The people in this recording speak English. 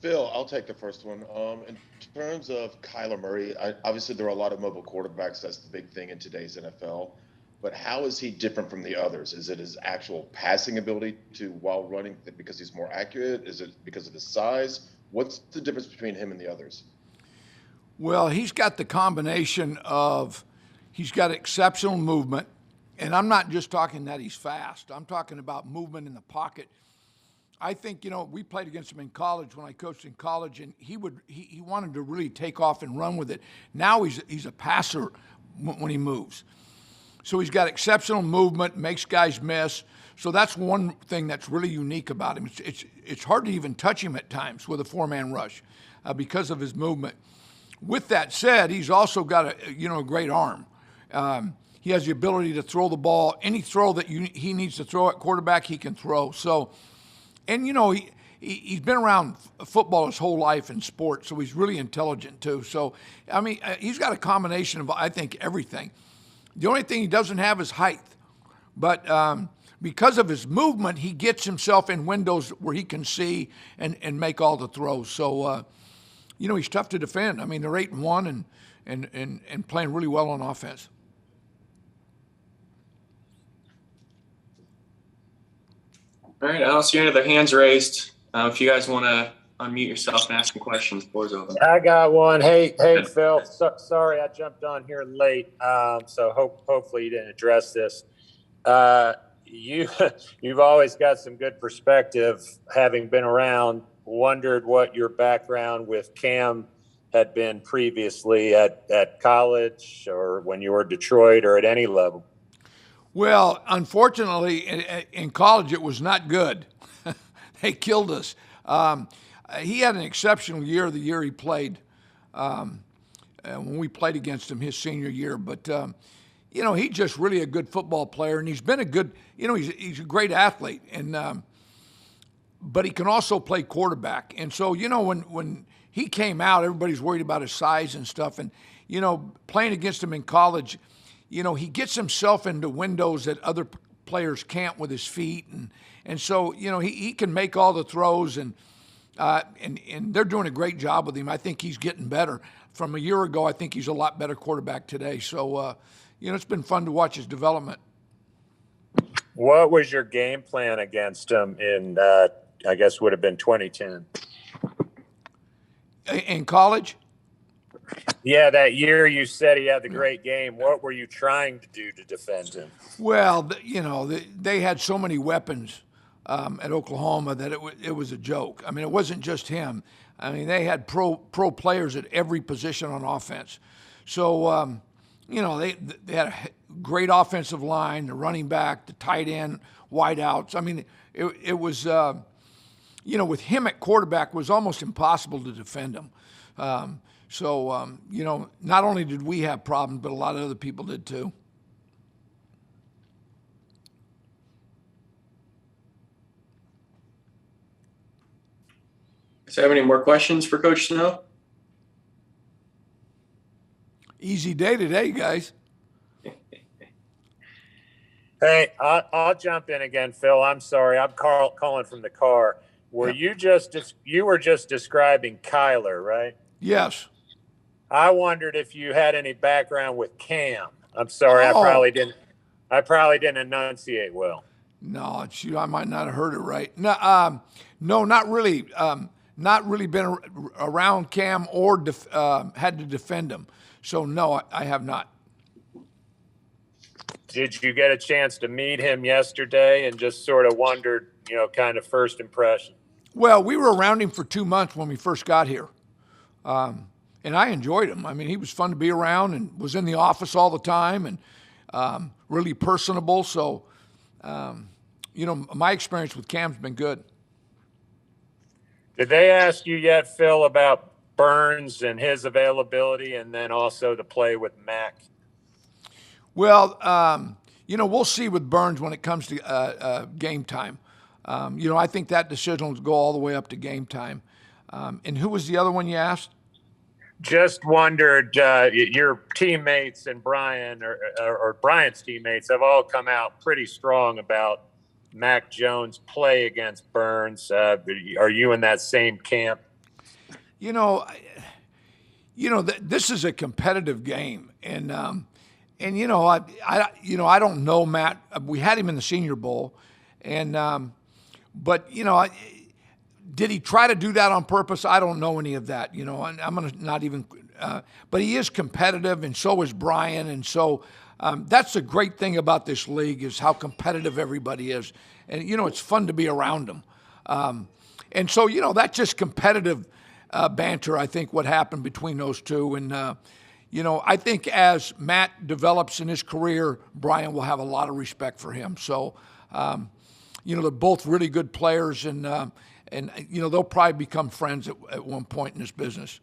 Phil, I'll take the first one. In terms of Kyler Murray, obviously there are a lot of mobile quarterbacks. That's the big thing in today's NFL. But how is he different from the others? Is it his actual passing ability to while running because he's more accurate? Is it because of his size? What's the difference between him and the others? Well, he's got the combination of he's got exceptional movement, and I'm not just talking that he's fast. I'm talking about movement in the pocket. I think we played against him in college when I coached in college, and he wanted to really take off and run with it. Now he's a passer when he moves. So he's got exceptional movement, makes guys miss. So that's one thing that's really unique about him. It's hard to even touch him at times with a four-man rush because of his movement. With that said, he's also got a great arm. He has the ability to throw the ball. Any throw that he needs to throw at quarterback, he can throw. So, and he's been around football his whole life in sports, so he's really intelligent too. So, I mean, he's got a combination of, I think, everything. The only thing he doesn't have is height. But because of his movement, he gets himself in windows where he can see and make all the throws. So, he's tough to defend. I mean, they're 8-1 and playing really well on offense. All right, I don't see any other hands raised. If you guys want to unmute yourself and ask some questions, the floor's open. I got one. Hey, Phil. Sorry I jumped on here late. So hopefully you didn't address this. You've always got some good perspective, having been around. Wondered what your background with Cam had been previously at college or when you were at Detroit or at any level. Well, unfortunately, in college, it was not good. They killed us. He had an exceptional year the year he played when we played against him his senior year. But, he's just really a good football player, and he's been a good, he's a great athlete. And but he can also play quarterback. And so, when he came out, everybody's worried about his size and stuff. And, playing against him in college, he gets himself into windows that other players can't with his feet. And so, he can make all the throws and they're doing a great job with him. I think he's getting better. From a year ago, I think he's a lot better quarterback today. So, it's been fun to watch his development. What was your game plan against him in, I guess would have been 2010? In college? Yeah, that year you said he had the great game. What were you trying to do to defend him? Well, they had so many weapons at Oklahoma that it was a joke. I mean, it wasn't just him. I mean, they had pro players at every position on offense. So, they had a great offensive line, the running back, the tight end, wideouts. I mean, it was, with him at quarterback, it was almost impossible to defend him. So, not only did we have problems, but a lot of other people did too. Does anyone have any more questions for Coach Snow? Easy day today, guys. Hey, I'll jump in again, Phil. I'm sorry. I'm calling from the car. You were just describing Kyler, right? Yes. I wondered if you had any background with Cam. I'm sorry, I probably didn't enunciate well. No, shoot, I might not have heard it right. No, not really. Not really been around Cam or had to defend him. So no, I have not. Did you get a chance to meet him yesterday and just sort of wondered, kind of first impression? Well, we were around him for 2 months when we first got here. And I enjoyed him. I mean, he was fun to be around and was in the office all the time and really personable. So, my experience with Cam's been good. Did they ask you yet, Phil, about Burns and his availability and then also to play with Mac? Well, we'll see with Burns when it comes to game time. I think that decision will go all the way up to game time. And who was the other one you asked? Just wondered, your teammates and Brian or Brian's teammates have all come out pretty strong about Mac Jones' play against Burns. Are you in that same camp? You know, this is a competitive game, and I don't know Matt. We had him in the Senior Bowl, and but did he try to do that on purpose? I don't know any of that. I'm going to not even. But he is competitive, and so is Brian, and so that's the great thing about this league is how competitive everybody is, and it's fun to be around them. And so that's just competitive banter. I think what happened between those two, and I think as Matt develops in his career, Brian will have a lot of respect for him. So they're both really good players, and they'll probably become friends at one point in this business.